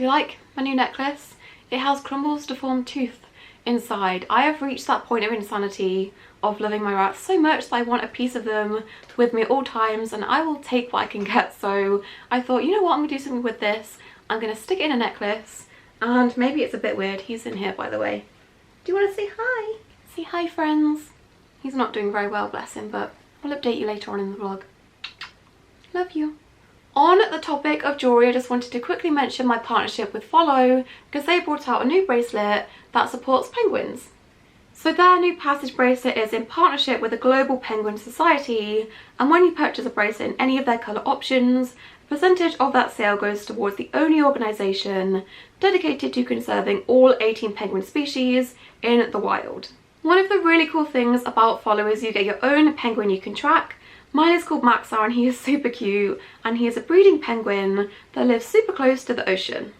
Do you like my new necklace? It has Crumble's deformed tooth inside. I have reached that point of insanity of loving my rats so much that I want a piece of them with me at all times, and I will take what I can get. So I thought, you know what, I'm gonna do something with this. I'm gonna stick it in a necklace, and maybe it's a bit weird. He's in here, by the way. Do you want to say hi? Say hi, friends. He's not doing very well, bless him, but I'll update you later on in the vlog. Love you. On the topic of jewellery, I just wanted to quickly mention my partnership with Follow, because they brought out a new bracelet that supports penguins. So their new passage bracelet is in partnership with the Global Penguin Society, and when you purchase a bracelet in any of their colour options, a percentage of that sale goes towards the only organisation dedicated to conserving all 18 penguin species in the wild. One of the really cool things about Follow is you get your own penguin you can track. Mine is called Maxar and he is super cute, and he is a breeding penguin that lives super close to the ocean.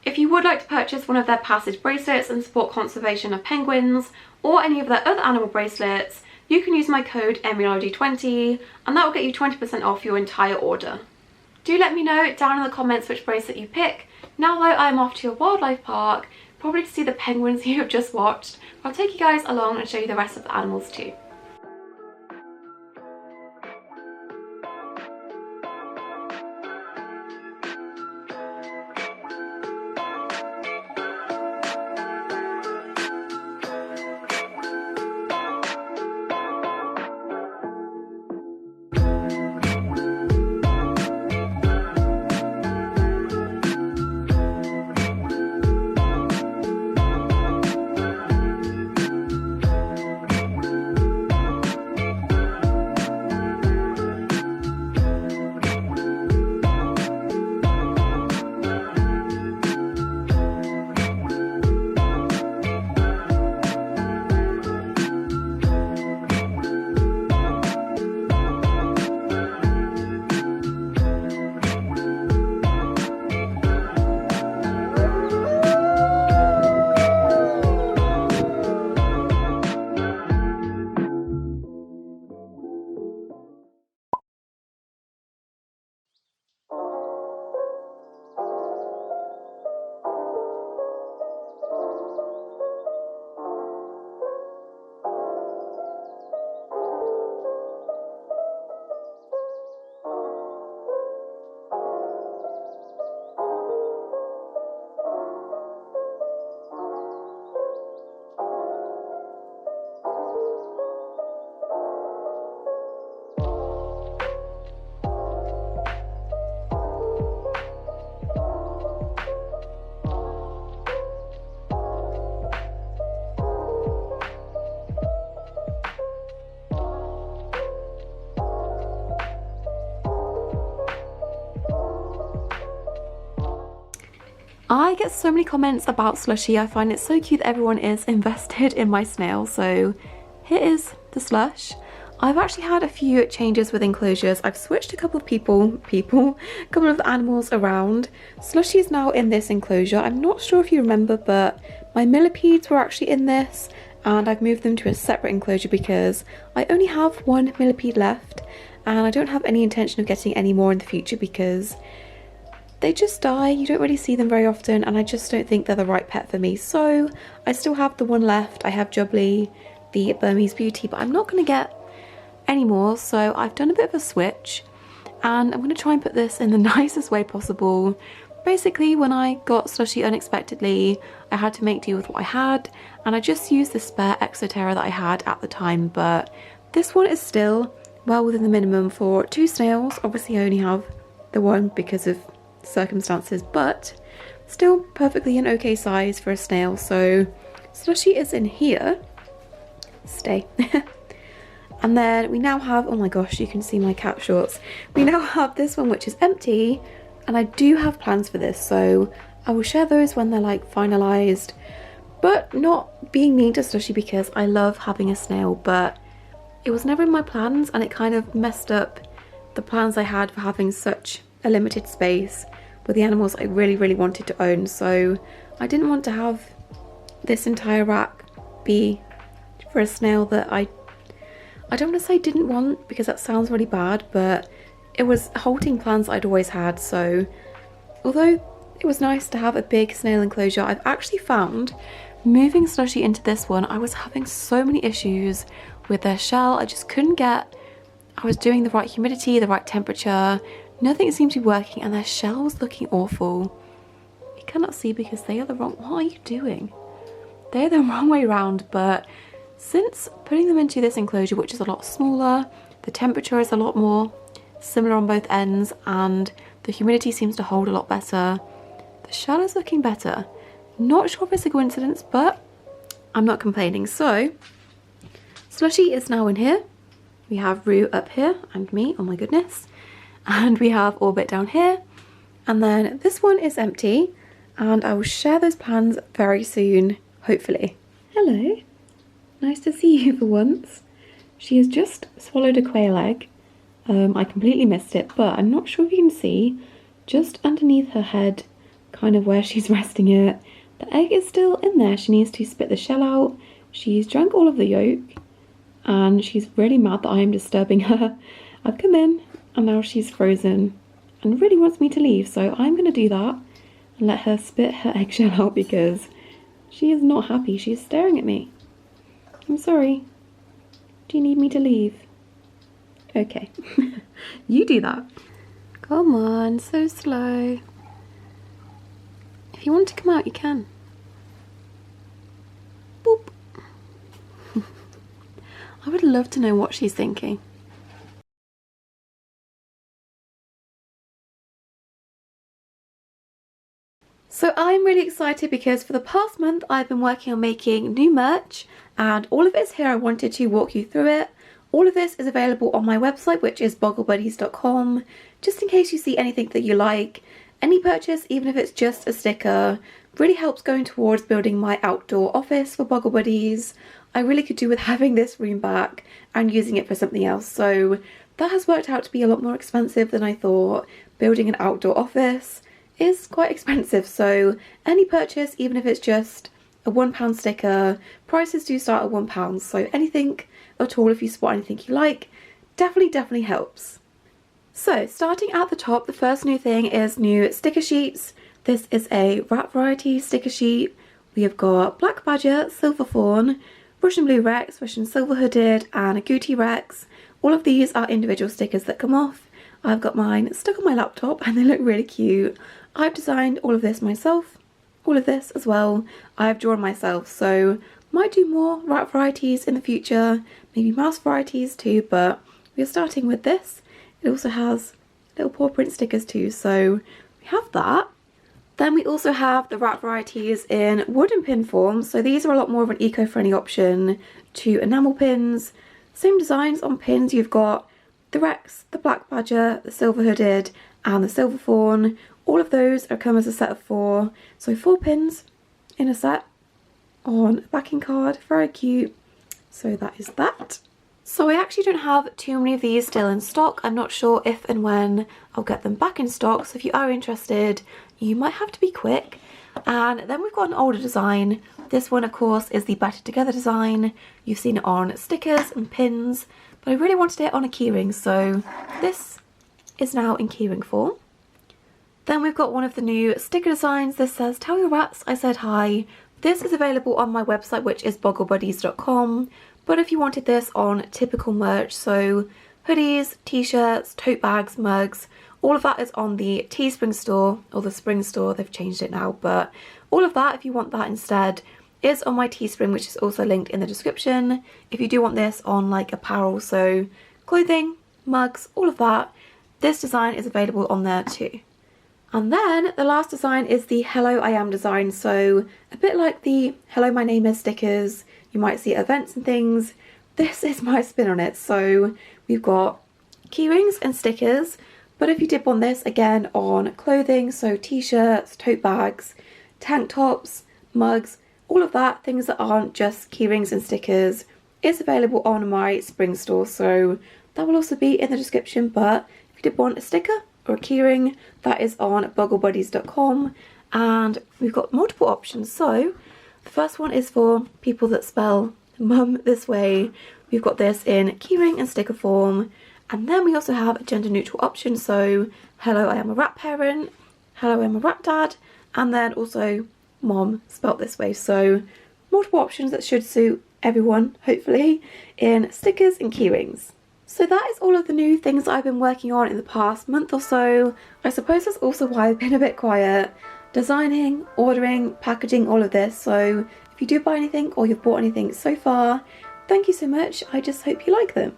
If you would like to purchase one of their passage bracelets and support conservation of penguins, or any of their other animal bracelets, you can use my code Emiology20 and that will get you 20% off your entire order. Do let me know down in the comments which bracelet you pick. Now though, I'm off to a wildlife park, probably to see the penguins you have just watched. I'll take you guys along and show you the rest of the animals too. I get so many comments about Slushy. I find it so cute that everyone is invested in my snail. So here is the slush. I've actually had a few changes with enclosures. I've switched a couple of couple of the animals around. Slushy is now in this enclosure. I'm not sure if you remember, but my millipedes were actually in this, and I've moved them to a separate enclosure because I only have one millipede left, and I don't have any intention of getting any more in the future because they just die. You don't really see them very often, and I just don't think they're the right pet for me. So I still have the one left. I have Jubbly, the Burmese Beauty, but I'm not going to get any more. So I've done a bit of a switch, and I'm going to try and put this in the nicest way possible. Basically, when I got Slushy unexpectedly, I had to make do with what I had, and I just used the spare Exoterra that I had at the time. But this one is still well within the minimum for 2 snails. Obviously I only have the one because of circumstances, but still perfectly an okay size for a snail. So Slushy is in here. Stay. And then we now have, oh my gosh, you can see my cat shorts. We now have this one which is empty, and I do have plans for this, so I will share those when they're like finalized. But not being mean to Slushy because I love having a snail, but it was never in my plans, and it kind of messed up the plans I had for having such a limited space with the animals I really wanted to own. So I didn't want to have this entire rack be for a snail that I don't want to say didn't want, because that sounds really bad, but it was halting plans I'd always had. So although it was nice to have a big snail enclosure. I've actually found moving Slushy into this one, I was having so many issues with their shell. I just couldn't get, I was doing the right humidity, the right temperature, nothing seemed to be working, and their shell was looking awful. You cannot see because they are the wrong, what are you doing? They're the wrong way around, but since putting them into this enclosure, which is a lot smaller, the temperature is a lot more similar on both ends, and the humidity seems to hold a lot better. The shell is looking better. Not sure if it's a coincidence, but I'm not complaining. So, Slushy is now in here. We have Rue up here, and me, oh my goodness. And we have Orbit down here. And then this one is empty, and I will share those plans very soon, hopefully. Hello. Nice to see you for once. She has just swallowed a quail egg. I completely missed it, but I'm not sure if you can see, just underneath her head, kind of where she's resting it, the egg is still in there. She needs to spit the shell out. She's drank all of the yolk, and she's really mad that I am disturbing her. I've come in, and now she's frozen, and really wants me to leave, so I'm going to do that, and let her spit her eggshell out, because she is not happy. She's staring at me. I'm sorry. Do you need me to leave? Okay. You do that. Come on, so slow. If you want to come out, you can. Boop. I would love to know what she's thinking. So I'm really excited because for the past month I've been working on making new merch, and all of it is here. I wanted to walk you through it. All of this is available on my website, which is bogglebuddies.com, just in case you see anything that you like. Any purchase, even if it's just a sticker, really helps going towards building my outdoor office for Boggle Buddies. I really could do with having this room back and using it for something else, so that has worked out to be a lot more expensive than I thought. Building an outdoor office is quite expensive, so any purchase, even if it's just a £1 sticker, prices do start at £1, so anything at all, if you spot anything you like, definitely helps. So starting at the top, the first new thing is new sticker sheets. This is a rat variety sticker sheet. We have got Black Badger, Silver Fawn, Russian Blue Rex, Russian Silver Hooded, and a Agouti Rex. All of these are individual stickers that come off. I've got mine stuck on my laptop and they look really cute. I've designed all of this myself. All of this as well I've drawn myself, so might do more rat varieties in the future, maybe mouse varieties too, but we're starting with this. It also has little paw print stickers too, so we have that. Then we also have the rat varieties in wooden pin form, so these are a lot more of an eco-friendly option to enamel pins. Same designs on pins. You've got the Rex, the Black Badger, the Silver Hooded, and the Silver Fawn. All of those are come as a set of 4, so 4 pins in a set on a backing card. Very cute. So that is that. So I actually don't have too many of these still in stock. I'm not sure if and when I'll get them back in stock, so if you are interested, you might have to be quick. And then we've got an older design. This one, of course, is the Better Together design. You've seen it on stickers and pins, but I really wanted it on a keyring, so this is now in keyring form. Then we've got one of the new sticker designs. This says, "Tell your rats I said hi." This is available on my website, which is bogglebuddies.com. But if you wanted this on typical merch, so hoodies, t-shirts, tote bags, mugs, all of that is on the Teespring store, or the Spring store, they've changed it now, but all of that, if you want that instead, is on my Teespring, which is also linked in the description. If you do want this on like apparel, so clothing, mugs, all of that, this design is available on there too. And then the last design is the Hello I Am design, so a bit like the Hello My Name Is stickers you might see at events and things. This is my spin on it, so we've got keyrings and stickers, but if you did want this again on clothing, so t-shirts, tote bags, tank tops, mugs, all of that, things that aren't just keyrings and stickers, is available on my Spring store, so that will also be in the description. But if you did want a sticker or a keyring, that is on bogglebuddies.com, and we've got multiple options. So the first one is for people that spell mum this way. We've got this in keyring and sticker form, and then we also have a gender neutral option, so hello I am a rat parent, hello I'm a rat dad, and then also mom spelt this way. So multiple options that should suit everyone, hopefully, in stickers and keyrings. So that is all of the new things I've been working on in the past month or so. I suppose that's also why I've been a bit quiet. Designing, ordering, packaging, all of this. So if you do buy anything or you've bought anything so far, thank you so much. I just hope you like them.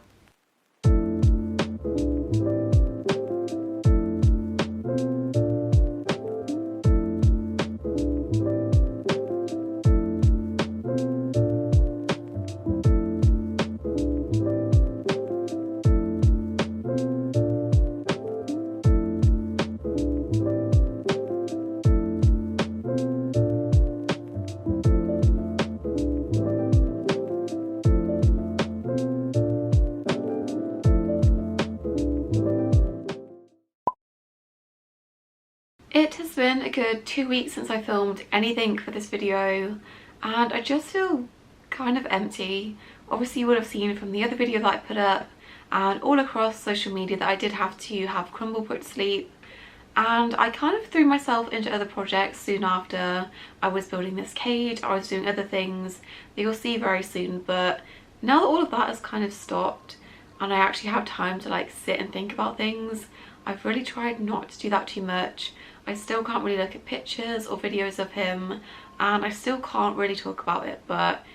It has been a good 2 weeks since I filmed anything for this video, and I just feel kind of empty. Obviously you would have seen from the other video that I put up and all across social media that I did have to have Crumble put to sleep, and I kind of threw myself into other projects soon after. I was building this cage, I was doing other things that you'll see very soon, but now that all of that has kind of stopped and I actually have time to like sit and think about things, I've really tried not to do that too much. I still can't really look at pictures or videos of him, and I still can't really talk about it, but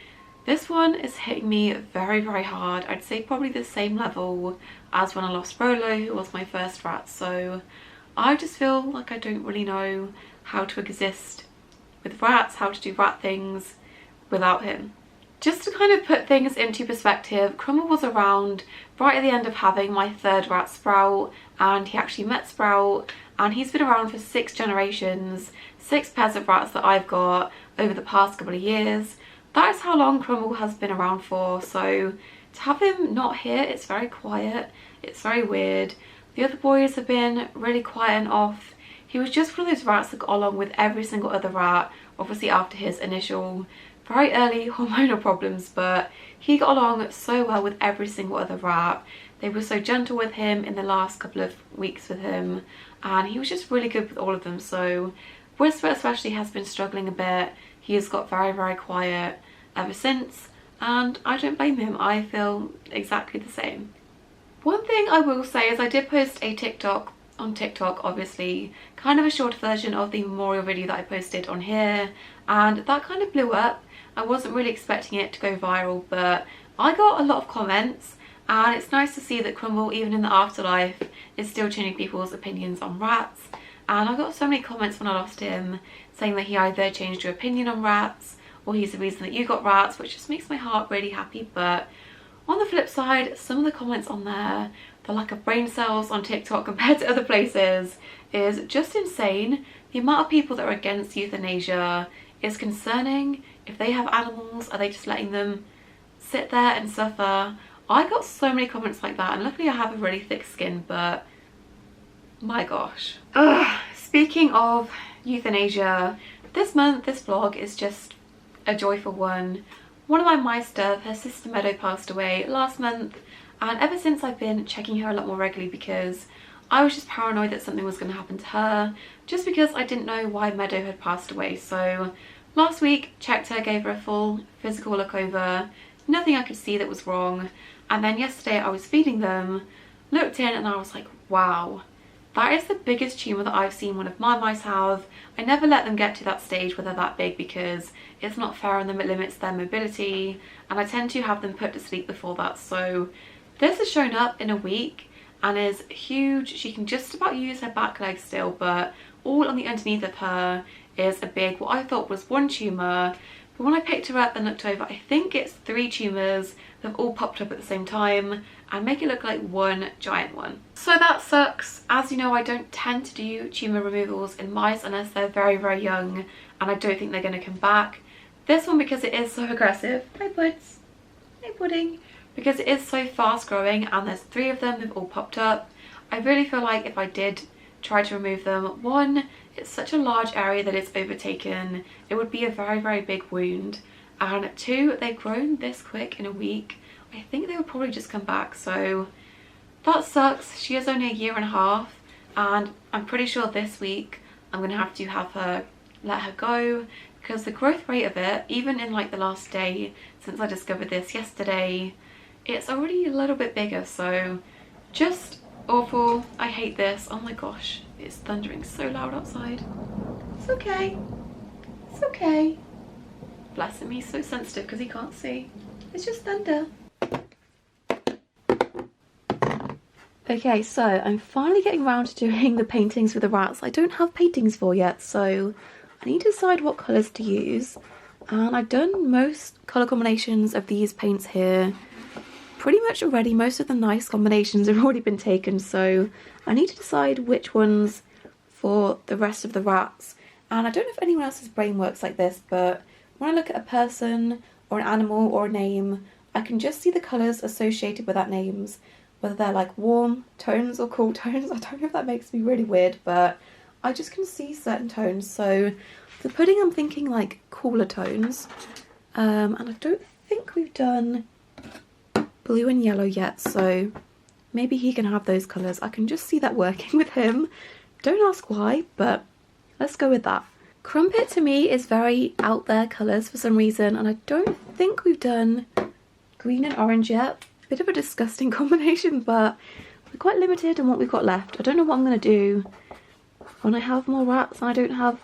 this one is hitting me very, very hard. I'd say probably the same level as when I lost Rolo, who was my first rat. So I just feel like I don't really know how to exist with rats, how to do rat things without him. Just to kind of put things into perspective, Crumble was around right at the end of having my third rat, Sprout, and he actually met Sprout, and he's been around for 6 generations, 6 pairs of rats that I've got over the past couple of years. That is how long Crumble has been around for, so to have him not here, it's very quiet, it's very weird. The other boys have been really quiet and off. He was just one of those rats that got along with every single other rat, obviously after his initial very early hormonal problems, but he got along so well with every single other rat. They were so gentle with him in the last couple of weeks with him, and he was just really good with all of them. So Whisper especially has been struggling a bit. He has got very, very quiet ever since, and I don't blame him. I feel exactly the same. One thing I will say is I did post a TikTok on TikTok, obviously, kind of a short version of the memorial video that I posted on here, and that kind of blew up. I wasn't really expecting it to go viral, but I got a lot of comments, and it's nice to see that Crumble, even in the afterlife, is still changing people's opinions on rats. And I got so many comments when I lost him saying that he either changed your opinion on rats or he's the reason that you got rats, which just makes my heart really happy. But on the flip side, some of the comments on there, the lack of brain cells on TikTok compared to other places is just insane. The amount of people that are against euthanasia is concerning. If they have animals, are they just letting them sit there and suffer? I got so many comments like that, and luckily I have a really thick skin, but my gosh. Speaking of euthanasia, this month, this vlog is just a joyful one. One of my mice, Dove, her sister Meadow, passed away last month, and ever since I've been checking her a lot more regularly because I was just paranoid that something was going to happen to her, just because I didn't know why Meadow had passed away. So last week, checked her, gave her a full physical look over, nothing I could see that was wrong, and then yesterday I was feeding them, looked in, and I was like, wow, that is the biggest tumour that I've seen one of my mice have. I never let them get to that stage where they're that big because it's not fair on them, it limits their mobility, and I tend to have them put to sleep before that. So this has shown up in a week and is huge. She can just about use her back leg still, but all on the underneath of her is a big, what I thought was one tumour, but when I picked her up and looked over, I think it's 3 tumours that have all popped up at the same time and make it look like one giant one. So that sucks. As you know, I don't tend to do tumour removals in mice unless they're very, very young, and I don't think they're going to come back. This one, because it is so aggressive, hi buds, hi pudding, because it is so fast growing and there's 3 of them, they've all popped up. I really feel like if I did try to remove them, 1, it's such a large area that it's overtaken, it would be a very, very big wound, and 2, they've grown this quick in a week. I think they would probably just come back, so that sucks. She is only a 1.5 years, and I'm pretty sure this week I'm gonna have to have her let her go, because the growth rate of it, even in like the last day since I discovered this yesterday, it's already a little bit bigger. So just awful. I hate this. Oh my gosh, it's thundering so loud outside. It's okay, it's okay. Bless him, he's so sensitive because he can't see. It's just thunder. Okay, so I'm finally getting around to doing the paintings for the rats. I don't have paintings for yet, so I need to decide what colours to use. And I've done most colour combinations of these paints here pretty much already. Most of the nice combinations have already been taken, so I need to decide which ones for the rest of the rats. And I don't know if anyone else's brain works like this, but when I look at a person or an animal or a name, I can just see the colours associated with that names, whether they're like warm tones or cool tones. I don't know if that makes me really weird, but I just can see certain tones. So for pudding, I'm thinking like cooler tones. And I don't think we've done blue and yellow yet, so maybe he can have those colours. I can just see that working with him. Don't ask why, but let's go with that. Crumpet to me is very out there colours for some reason, and I don't think we've done green and orange yet. Bit of a disgusting combination, but we're quite limited on what we've got left. I don't know what I'm going to do when I have more rats and I don't have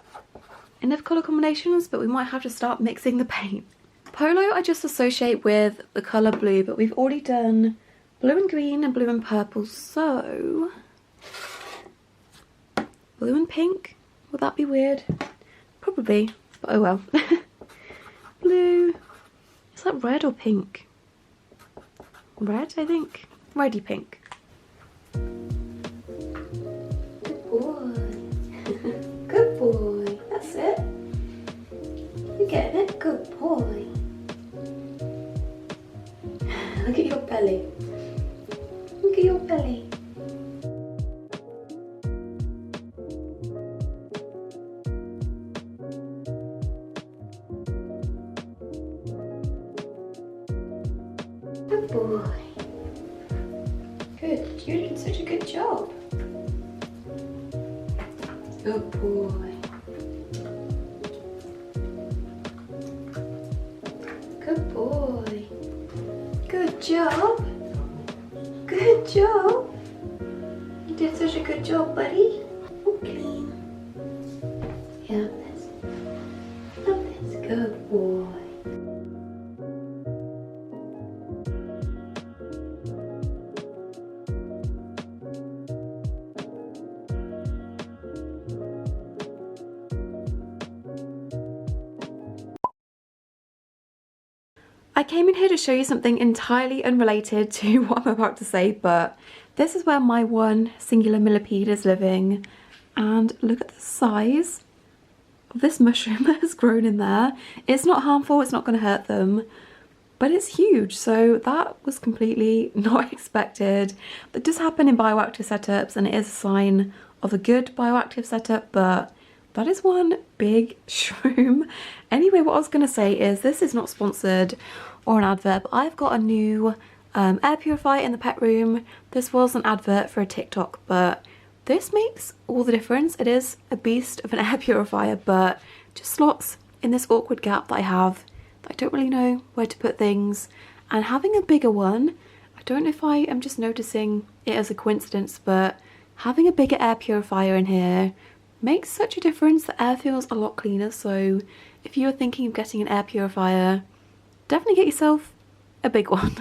enough colour combinations, but we might have to start mixing the paint. Polo I just associate with the colour blue, but we've already done blue and green and blue and purple, so blue and pink, would that be weird? Probably, but oh well. Blue, is that red or pink? Red, I think. Reddy pink. Good boy. Good boy. That's it. You're getting it. Good boy. Look at your belly. Look at your belly. Good boy. Good, you're doing such a good job. Good boy. Good boy. Good job. Good job. You did such a good job, buddy. Oh, clean. Yeah, love this. Good boy. I came in here to show you something entirely unrelated to what I'm about to say, but this is where my one singular millipede is living, and look at the size of this mushroom that has grown in there. It's not harmful, it's not going to hurt them, but it's huge, so that was completely not expected. That does happen in bioactive setups, and it is a sign of a good bioactive setup, but that is one big shroom. Anyway, what I was going to say is this is not sponsored or an advert, but I've got a new air purifier in the pet room. This was an advert for a TikTok, but this makes all the difference. It is a beast of an air purifier, but just slots in this awkward gap that I have that I don't really know where to put things. And having a bigger one, I don't know if I am just noticing it as a coincidence, but having a bigger air purifier in here makes such a difference. The air feels a lot cleaner, so if you are thinking of getting an air purifier, definitely get yourself a big one.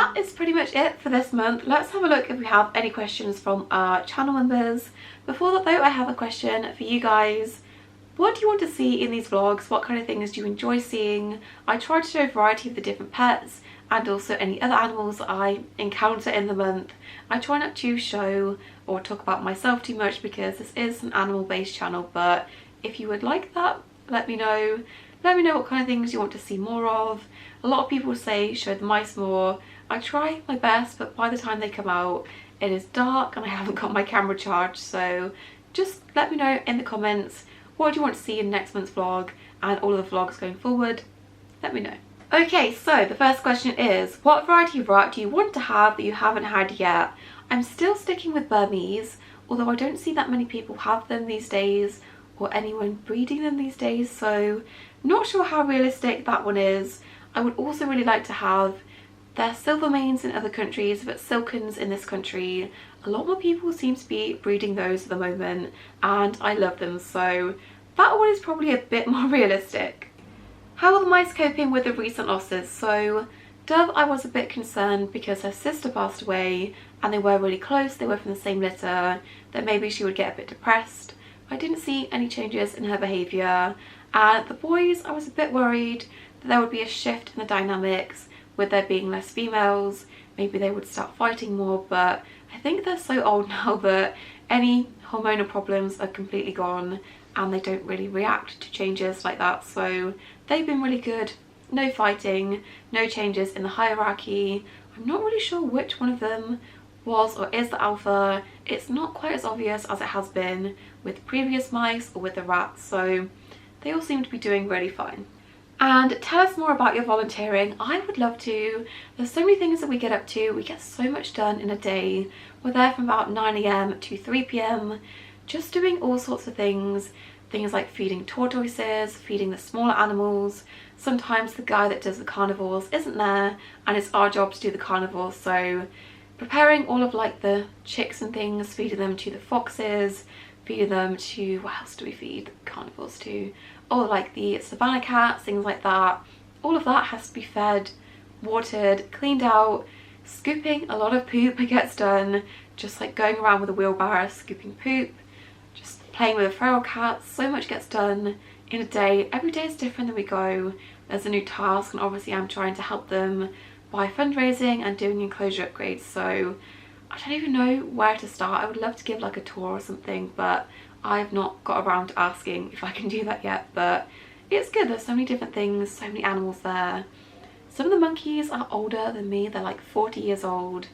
that is pretty much it for this month. Let's have a look if we have any questions from our channel members. Before that though, I have a question for you guys. What do you want to see in these vlogs? What kind of things do you enjoy seeing? I try to show a variety of the different pets and also any other animals that I encounter in the month. I try not to show or talk about myself too much because this is an animal based channel, but if you would like that, let me know. Let me know what kind of things you want to see more of. A lot of people say show the mice more. I try my best, but by the time they come out it is dark and I haven't got my camera charged, so just let me know in the comments what do you want to see in next month's vlog and all of the vlogs going forward. Let me know. Okay, so the first question is, what variety of rat do you want to have that you haven't had yet? I'm still sticking with Burmese, although I don't see that many people have them these days or anyone breeding them these days, so not sure how realistic that one is. I would also really like to have their Silvermanes in other countries, but Silkens in this country. A lot more people seem to be breeding those at the moment and I love them, so that one is probably a bit more realistic. How are the mice coping with the recent losses? So Dove, I was a bit concerned because her sister passed away and they were really close, they were from the same litter, that maybe she would get a bit depressed. I didn't see any changes in her behaviour. And the boys, I was a bit worried that there would be a shift in the dynamics with there being less females. Maybe they would start fighting more, but I think they're so old now that any hormonal problems are completely gone and they don't really react to changes like that, so they've been really good. No fighting, no changes in the hierarchy. I'm not really sure which one of them was or is the alpha. It's not quite as obvious as it has been with previous mice or with the rats, so they all seem to be doing really fine. And tell us more about your volunteering. I would love to. There's so many things that we get up to. We get so much done in a day. We're there from about 9 AM to 3 PM, just doing all sorts of things. Things like feeding tortoises, feeding the smaller animals. Sometimes the guy that does the carnivores isn't there and it's our job to do the carnivores, so preparing all of like the chicks and things, feeding them to the foxes, feeding them to, what else do we feed the carnivores to? Or like the savannah cats, things like that. All of that has to be fed, watered, cleaned out. Scooping a lot of poop gets done, just like going around with a wheelbarrow scooping poop, just playing with the feral cats. So much gets done in a day. Every day is different that we go. There's a new task and obviously I'm trying to help them by fundraising and doing enclosure upgrades, so I don't even know where to start. I would love to give like a tour or something, but I've not got around to asking if I can do that yet. But it's good, there's so many different things, so many animals there. Some of the monkeys are older than me, they're like 40 years old.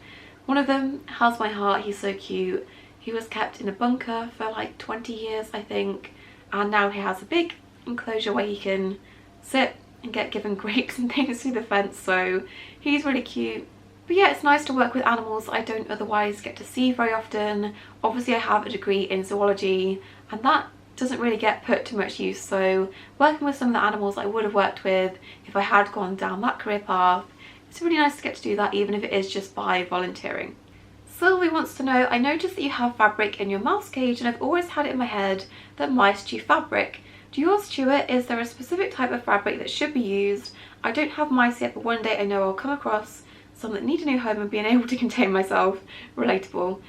One of them has my heart, he's so cute. He was kept in a bunker for like 20 years I think, and now he has a big enclosure where he can sit and get given grapes and things through the fence, so he's really cute. But yeah, it's nice to work with animals I don't otherwise get to see very often. Obviously I have a degree in zoology and that doesn't really get put to much use, so working with some of the animals I would have worked with if I had gone down that career path, it's really nice to get to do that even if it is just by volunteering. Sylvie wants to know, I noticed that you have fabric in your mouse cage and I've always had it in my head that mice chew fabric. Do yours chew it? Is there a specific type of fabric that should be used? I don't have mice yet, but one day I know I'll come across some that need a new home and being able to contain myself. Relatable.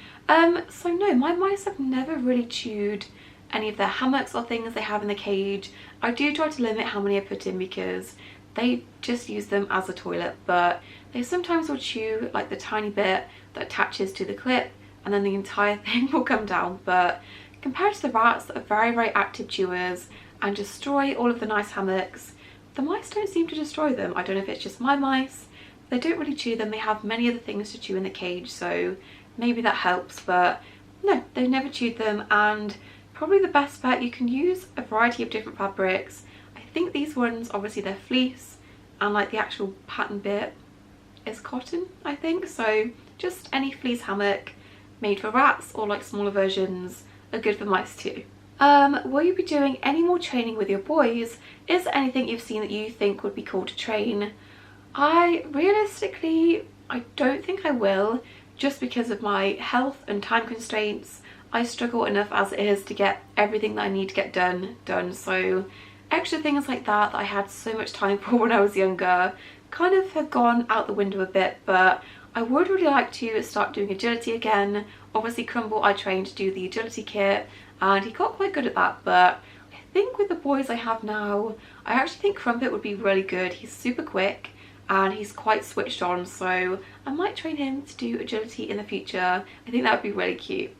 So no, my mice have never really chewed any of their hammocks or things they have in the cage. I do try to limit how many I put in because they just use them as a toilet, but they sometimes will chew like the tiny bit that attaches to the clip and then the entire thing will come down. But compared to the rats that are very, very active chewers and destroy all of the nice hammocks, the mice don't seem to destroy them. I don't know if it's just my mice. They don't really chew them. They have many other things to chew in the cage, so maybe that helps, but no, they've never chewed them. And probably the best bet, you can use a variety of different fabrics. I think these ones, obviously they're fleece and like the actual pattern bit is cotton, I think, so just any fleece hammock made for rats or like smaller versions are good for mice too. Will you be doing any more training with your boys? Is there anything you've seen that you think would be cool to train? I don't think I will, just because of my health and time constraints. I struggle enough as it is to get everything that I need to get done, so extra things like that I had so much time for when I was younger, kind of have gone out the window a bit, but I would really like to start doing agility again. Obviously Crumble I trained to do the agility kit and he got quite good at that, but I think with the boys I have now, I actually think Crumble would be really good. He's super quick and he's quite switched on, so I might train him to do agility in the future. I think that would be really cute.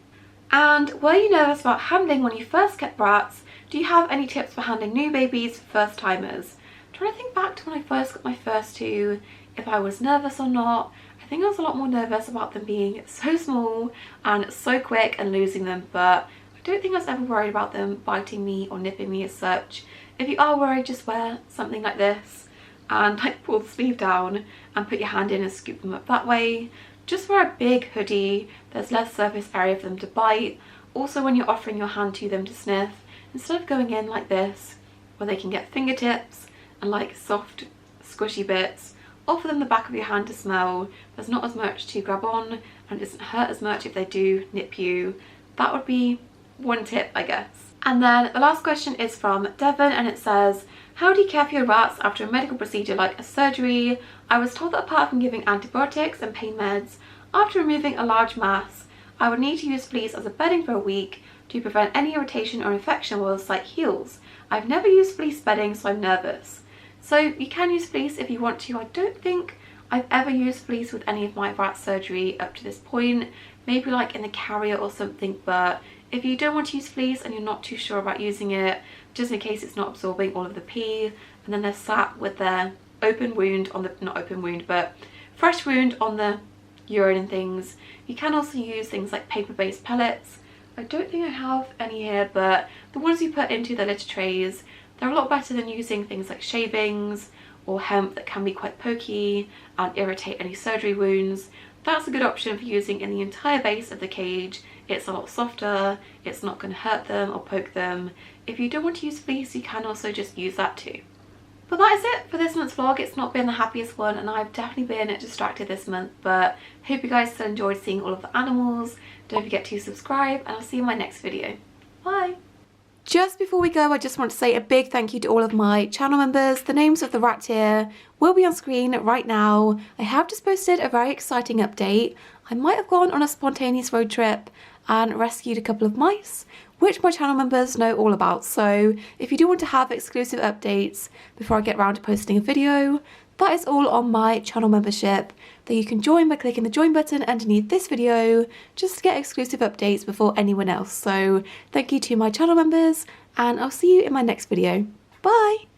And were you nervous about handling when you first get brats? Do you have any tips for handling new babies for first timers? I'm trying to think back to when I first got my first two, if I was nervous or not. I think I was a lot more nervous about them being so small and so quick and losing them, but I don't think I was ever worried about them biting me or nipping me as such. If you are worried, just wear something like this and like pull the sleeve down and put your hand in and scoop them up that way. Just wear a big hoodie, there's less surface area for them to bite. Also when you're offering your hand to them to sniff, instead of going in like this where they can get fingertips and like soft squishy bits, offer them the back of your hand to smell. There's not as much to grab on and it doesn't hurt as much if they do nip you. That would be one tip, I guess. And then the last question is from Devon and it says, how do you care for your rats after a medical procedure like a surgery? I was told that apart from giving antibiotics and pain meds, after removing a large mass, I would need to use fleece as a bedding for a week to prevent any irritation or infection while the site heals. I've never used fleece bedding, so I'm nervous. So you can use fleece if you want to. I don't think I've ever used fleece with any of my rat surgery up to this point. Maybe like in the carrier or something, but if you don't want to use fleece and you're not too sure about using it, just in case it's not absorbing all of the pee, and then they're sat with their open wound on the, not open wound, but fresh wound on the urine and things. You can also use things like paper-based pellets. I don't think I have any here, but the ones you put into the litter trays, they're a lot better than using things like shavings or hemp that can be quite pokey and irritate any surgery wounds. That's a good option for using in the entire base of the cage. It's a lot softer, it's not going to hurt them or poke them. If you don't want to use fleece, you can also just use that too. But that is it for this month's vlog. It's not been the happiest one and I've definitely been distracted this month, but hope you guys still enjoyed seeing all of the animals. Don't forget to subscribe and I'll see you in my next video. Bye! Just before we go, I just want to say a big thank you to all of my channel members. The names of the rat tier will be on screen right now. I have just posted a very exciting update. I might have gone on a spontaneous road trip and rescued a couple of mice, which my channel members know all about. So if you do want to have exclusive updates before I get around to posting a video, that is all on my channel membership that you can join by clicking the join button underneath this video just to get exclusive updates before anyone else. So thank you to my channel members and I'll see you in my next video. Bye!